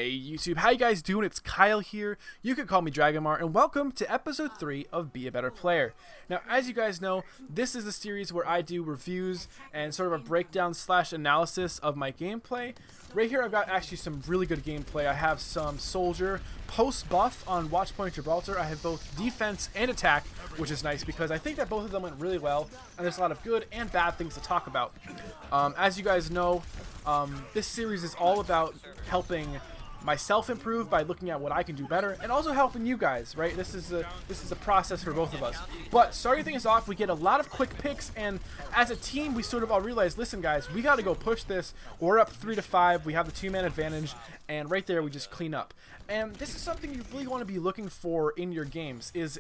Hey YouTube, how you guys doing? It's Kyle here. You can call me Dragonmar, and welcome to episode 3 of Be a Better Player. Now, as you guys know, this is a series where I do reviews and sort of a breakdown slash analysis of my gameplay. Right here I've got actually some really good gameplay. I have some soldier post buff on Watchpoint Gibraltar. I have both defense and attack, which is nice because I think that both of them went really well, and there's a lot of good and bad things to talk about. As you guys know, this series is all about helping myself improve by looking at what I can do better, and also helping you guys, right? This is a process for both of us. But starting things off, we get a lot of quick picks, and as a team, we sort of all realize, listen guys, we got to go push this. We're up 3-5. We have the 2-man advantage, and right there we just clean up. And this is something you really want to be looking for in your games, is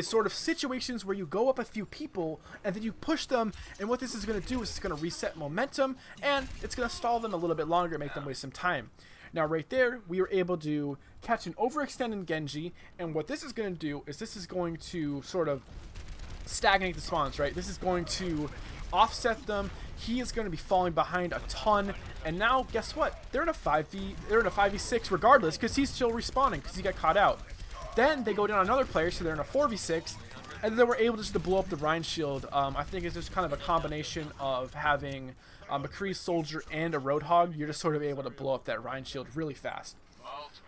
sort of situations where you go up a few people and then you push them, and what this is going to do is it's going to reset momentum, and it's going to stall them a little bit longer, make them waste some time. Now right there, we were able to catch an overextended Genji, and what this is going to do is this is going to sort of stagnate the spawns, right? This is going to offset them. He is going to be falling behind a ton, and now guess what? They're in a 5v6 regardless, because he's still respawning because he got caught out. Then they go down another player, so they're in a 4v6, and then we're able just to blow up the Rhine shield. I think it's just kind of a combination of having McCree's soldier and a Roadhog. You're just sort of able to blow up that Rhine shield really fast.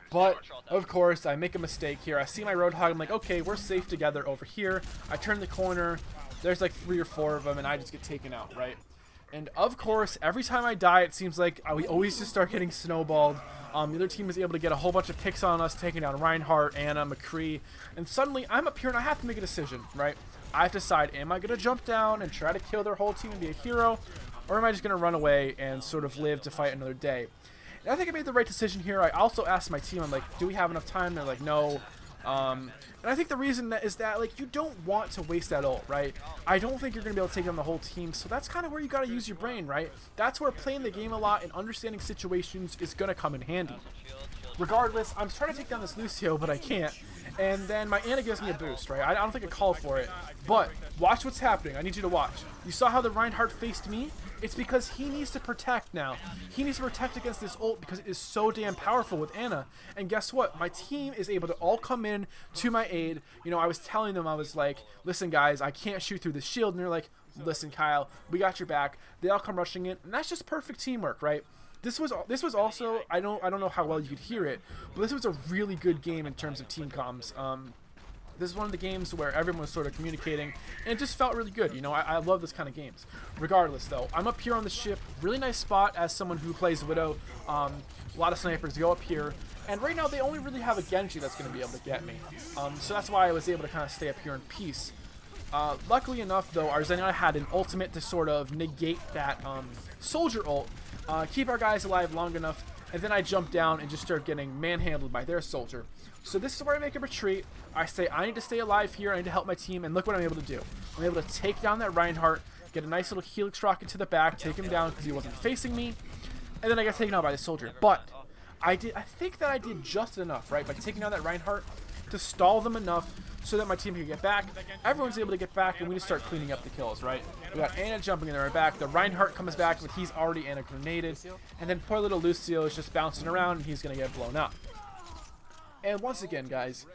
But of course I make a mistake here. I see my Roadhog, I'm like, okay, we're safe together over here. I turn the corner, there's like 3 or 4 of them, and I just get taken out, right? And of course, every time I die, it seems like we always just start getting snowballed. The other team is able to get a whole bunch of picks on us, taking down Reinhardt, Anna, McCree, and suddenly I'm up here and I have to make a decision, right? I have to decide, am I going to jump down and try to kill their whole team and be a hero, or am I just going to run away and sort of live to fight another day? And I think I made the right decision here. I also asked my team, I'm like, do we have enough time? They're like, no. And I think the reason is that, like, you don't want to waste that ult, right? I don't think you're going to be able to take down the whole team, so that's kind of where you got to use your brain, right? That's where playing the game a lot and understanding situations is going to come in handy. Regardless, I'm trying to take down this Lucio, but I can't. And then my Anna gives me a boost, right? I don't think I called for it. But watch what's happening. I need you to watch. You saw how the Reinhardt faced me? It's because he needs to protect now. He needs to protect against this ult because it is so damn powerful with Anna. And guess what? My team is able to all come in to my aid. You know, I was telling them, I was like, listen guys, I can't shoot through the shield. And they're like, listen Kyle, we got your back. They all come rushing in. And that's just perfect teamwork, right? This was also, I don't know how well you could hear it, but this was a really good game in terms of team comms. This is one of the games where everyone was sort of communicating, and it just felt really good. You know, I love this kind of games. Regardless, though, I'm up here on the ship. Really nice spot as someone who plays Widow. A lot of snipers go up here, and right now they only really have a Genji that's going to be able to get me. So that's why I was able to kind of stay up here in peace. Luckily enough, though, our Zenyatta had an ultimate to sort of negate that soldier ult, keep our guys alive long enough, and then I jump down and just start getting manhandled by their soldier. So this is where I make a retreat. I say, I need to stay alive here, I need to help my team, and look what I'm able to do. I'm able to take down that Reinhardt, get a nice little Helix rocket to the back, take him down because he wasn't facing me, and then I got taken out by the soldier. But I think that I did just enough, right, by taking down that Reinhardt to stall them enough so that my team can get back. Everyone's able to get back, and we just start cleaning up the kills, right? We got Anna jumping in there back. The Reinhardt comes back, but he's already Anna grenaded. And then poor little Lucio is just bouncing around, and he's going to get blown up. And once again, guys,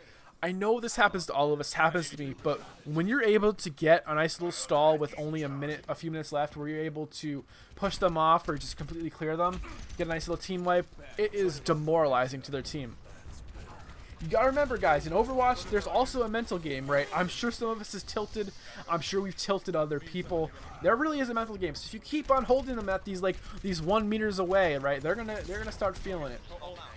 I know this happens to all of us, happens to me, but when you're able to get a nice little stall with only a few minutes left, where you're able to push them off or just completely clear them, get a nice little team wipe, it is demoralizing to their team. You gotta remember, guys, in Overwatch, there's also a mental game, right? I'm sure some of us is tilted. I'm sure we've tilted other people. There really is a mental game. So if you keep on holding them at these 1 meters away, right, they're gonna start feeling it.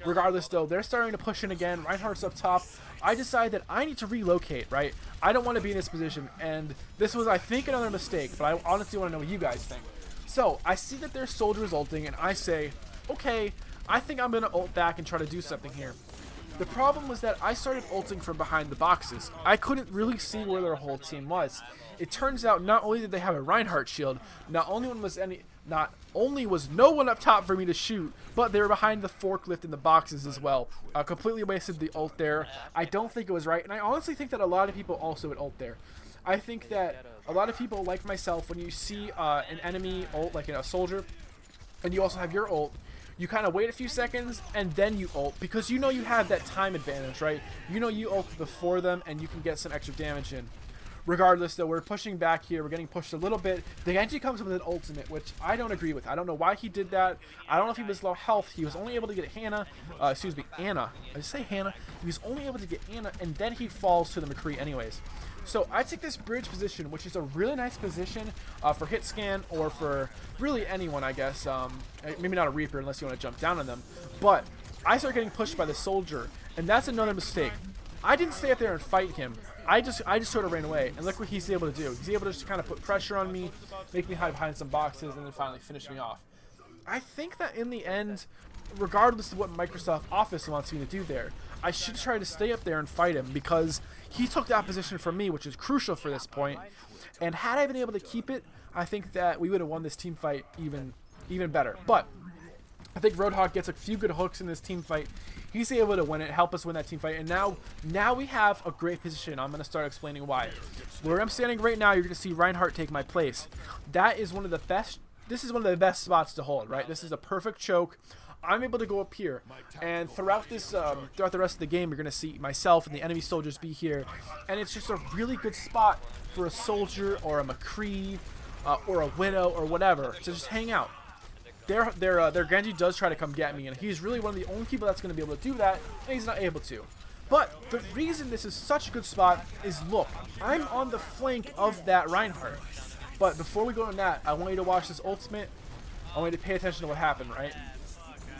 Regardless, though, they're starting to push in again. Reinhardt's up top. I decide that I need to relocate, right? I don't want to be in this position, and this was, I think, another mistake, but I honestly want to know what you guys think. So I see that their soldier is ulting, and I say, okay, I think I'm gonna ult back and try to do something here. The problem was that I started ulting from behind the boxes. I couldn't really see where their whole team was. It turns out not only did they have a Reinhardt shield, not only was no one up top for me to shoot, but they were behind the forklift in the boxes as well. Completely wasted the ult there. I don't think it was right, and I honestly think that a lot of people also would ult there. I think that a lot of people like myself, when you see an enemy ult, like a soldier, and you also have your ult, you kind of wait a few seconds and then you ult, because you know you have that time advantage, right? You know you ult before them and you can get some extra damage in. Regardless, though, we're pushing back here. We're getting pushed a little bit. The Genji comes with an ultimate, which I don't agree with. I don't know why he did that. I don't know if he was low health. He was only able to get Anna. I just say Hannah. He was only able to get Anna, and then he falls to the McCree anyways. So I take this bridge position, which is a really nice position for hit scan or for really anyone, I guess. Maybe not a Reaper unless you want to jump down on them. But I start getting pushed by the soldier, and that's another mistake. I didn't stay up there and fight him. I just sort of ran away, and look what he's able to do. He's able to just kind of put pressure on me, make me hide behind some boxes, and then finally finish me off. I think that in the end, regardless of what Microsoft Office wants me to do there, I should try to stay up there and fight him, because he took that position from me, which is crucial for this point. And had I been able to keep it, I think that we would have won this team fight even better. But I think Roadhog gets a few good hooks in this team fight. He's able to win it, help us win that team fight, and now we have a great position. I'm going to start explaining why. Where I'm standing right now, you're going to see Reinhardt take my place. That is one of the best. This is one of the best spots to hold, right? This is a perfect choke. I'm able to go up here, and throughout the rest of the game, you're going to see myself and the enemy soldiers be here, and it's just a really good spot for a soldier or a McCree or a Widow or whatever to just hang out. Their Genji does try to come get me, and he's really one of the only people that's going to be able to do that, and he's not able to. But the reason this is such a good spot is, look, I'm on the flank of that Reinhardt. But before we go on that, I want you to watch this ultimate. I want you to pay attention to what happened, right?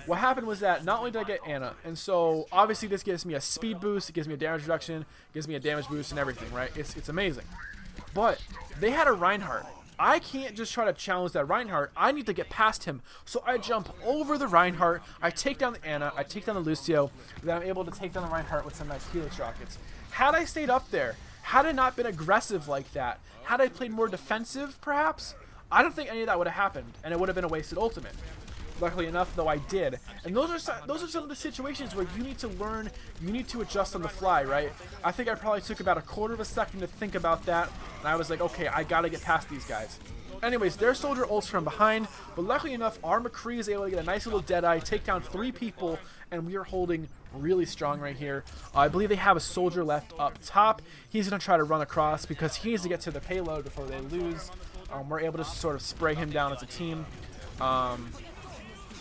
What happened was that not only did I get Anna, and so obviously this gives me a speed boost, it gives me a damage reduction, gives me a damage boost and everything, right? It's amazing. But they had a Reinhardt. I can't just try to challenge that Reinhardt. I need to get past him. So I jump over the Reinhardt. I take down the Anna. I take down the Lucio. Then I'm able to take down the Reinhardt with some nice Helix rockets. Had I stayed up there, had I not been aggressive like that, had I played more defensive, perhaps, I don't think any of that would have happened, and it would have been a wasted ultimate. Luckily enough, though, I did. And those are some of the situations where you need to learn, you need to adjust on the fly, right? I think I probably took about a quarter of a second to think about that, and I was like, okay, I gotta get past these guys. Anyways, their soldier ults from behind, but luckily enough, our McCree is able to get a nice little Deadeye, take down 3 people, and we are holding really strong right here. I believe they have a soldier left up top. He's gonna try to run across because he needs to get to the payload before they lose. We're able to sort of spray him down as a team.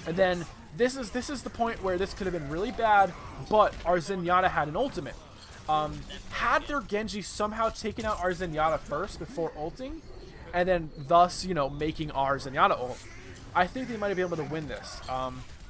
And then this is the point where this could have been really bad, but our Zenyatta had an ultimate. Had their Genji somehow taken out our Zenyatta first before ulting, and then thus, you know, making our Zenyatta ult, I think they might have been able to win this.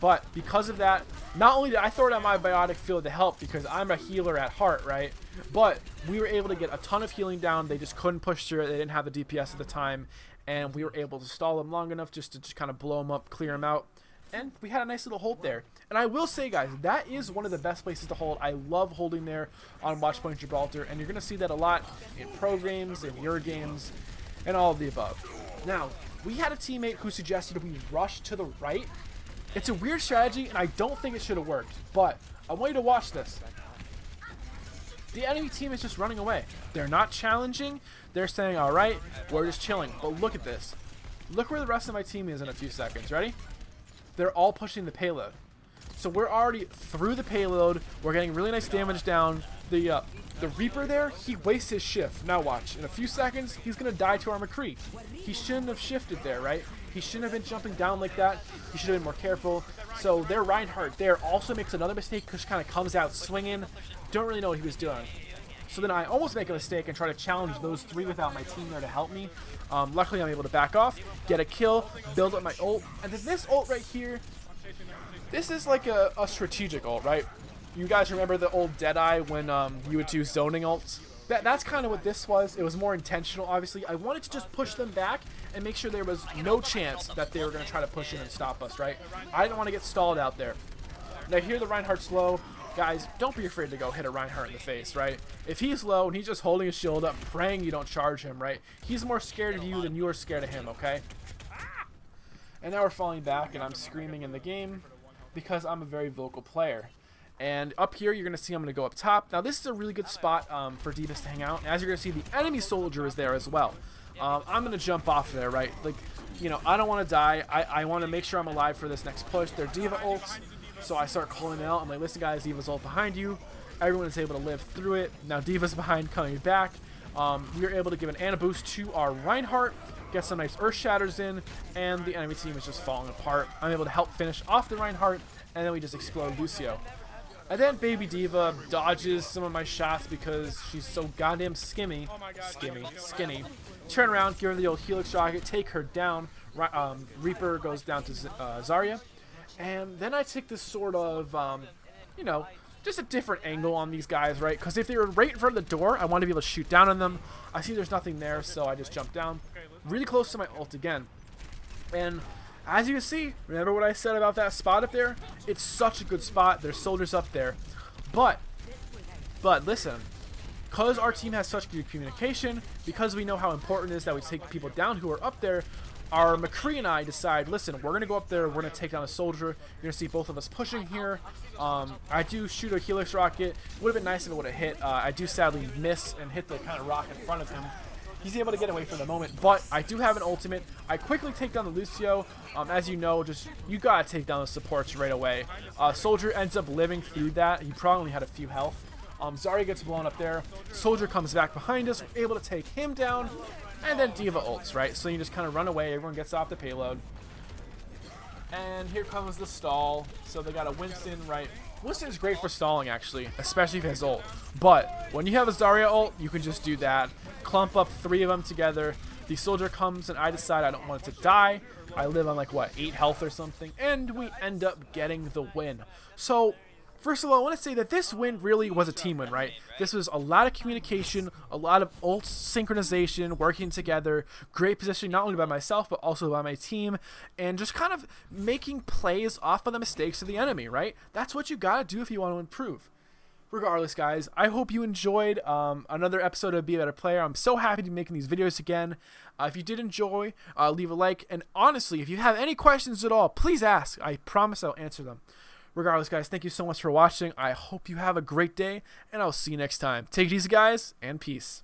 But because of that, not only did I throw down my biotic field to help because I'm a healer at heart, right? But we were able to get a ton of healing down. They just couldn't push through it. They didn't have the DPS at the time, and we were able to stall them long enough just to kind of blow them up, clear them out. And we had a nice little hold there. And I will say, guys, that is one of the best places to hold. I love holding there on Watchpoint Gibraltar, and you're going to see that a lot in pro games, in your games, and all of the above. Now, we had a teammate who suggested we rush to the right. It's a weird strategy, and I don't think it should have worked, but I want you to watch this. The enemy team is just running away. They're not challenging. They're saying, all right, we're just chilling. But look at this. Look where the rest of my team is in a few seconds. Ready? They're all pushing the payload. So we're already through the payload. We're getting really nice damage down. The Reaper there, he wastes his shift. Now watch. In a few seconds, he's going to die to our McCree. He shouldn't have shifted there, right? He shouldn't have been jumping down like that. He should have been more careful. So their Reinhardt there also makes another mistake because kind of comes out swinging. Don't really know what he was doing. So then I almost make a mistake and try to challenge those 3 without my team there to help me. Luckily, I'm able to back off, get a kill, build up my ult. And then this ult right here, this is like a strategic ult, right? You guys remember the old Deadeye when you would do zoning ults? That's kind of what this was. It was more intentional, obviously. I wanted to just push them back and make sure there was no chance that they were going to try to push in and stop us, right? I didn't want to get stalled out there. Now, here the Reinhardt's low. Guys, don't be afraid to go hit a Reinhardt in the face, right? If he's low and he's just holding his shield up, praying you don't charge him, right? He's more scared of you than you are scared of him, okay? And now we're falling back, and I'm screaming in the game because I'm a very vocal player. And up here, you're going to see I'm going to go up top. Now, this is a really good spot for D.Vas to hang out. And as you're going to see, the enemy soldier is there as well. I'm going to jump off there, right? Like, you know, I don't want to die. I want to make sure I'm alive for this next push. They're D.Va ults, so I start calling out. I'm like, listen, guys, D.Va's ult behind you. Everyone is able to live through it. Now D.Va's behind, coming back. We are able to give an Ana boost to our Reinhardt, get some nice Earth Shatters in, and the enemy team is just falling apart. I'm able to help finish off the Reinhardt, and then we just explode Lucio. And then Baby D.Va dodges some of my shots because she's so goddamn skinny. Turn around, give her the old Helix rocket, take her down. Reaper goes down to Zarya. And then I take this sort of, you know, just a different angle on these guys, right? Because if they were right in front of the door, I want to be able to shoot down on them. I see there's nothing there, so I just jump down. Really close to my ult again. And as you can see, remember what I said about that spot up there? It's such a good spot. There's soldiers up there. But listen, because our team has such good communication, because we know how important it is that we take people down who are up there, our McCree and I decide, listen, we're going to go up there, we're going to take down a soldier. You're going to see both of us pushing here. I do shoot a Helix rocket. Would have been nice if it would have hit. I do sadly miss and hit the kind of rock in front of him. He's able to get away for the moment, but I do have an ultimate. I quickly take down the Lucio. As you know, just you gotta take down the supports right away. Soldier ends up living through that. He probably only had a few health. Zarya gets blown up there. Soldier comes back behind us, we're able to take him down, and then D.Va ults, right? So you just kind of run away. Everyone gets off the payload. And here comes the stall. So they got a Winston, right? Winston is great for stalling, actually, especially if he has ult. But when you have a Zarya ult, you can just do that. Clump up 3 of them together. The soldier comes, and I decide I don't want it to die. I live on, like, what, 8 health or something. And we end up getting the win. So, first of all, I want to say that this win really was a team win, right? This was a lot of communication, a lot of ult synchronization, working together, great positioning not only by myself, but also by my team, and just kind of making plays off of the mistakes of the enemy, right? That's what you got to do if you want to improve. Regardless, guys, I hope you enjoyed another episode of Be a Better Player. I'm so happy to be making these videos again. If you did enjoy, leave a like. And honestly, if you have any questions at all, please ask. I promise I'll answer them. Regardless, guys, thank you so much for watching. I hope you have a great day, and I'll see you next time. Take it easy, guys, and peace.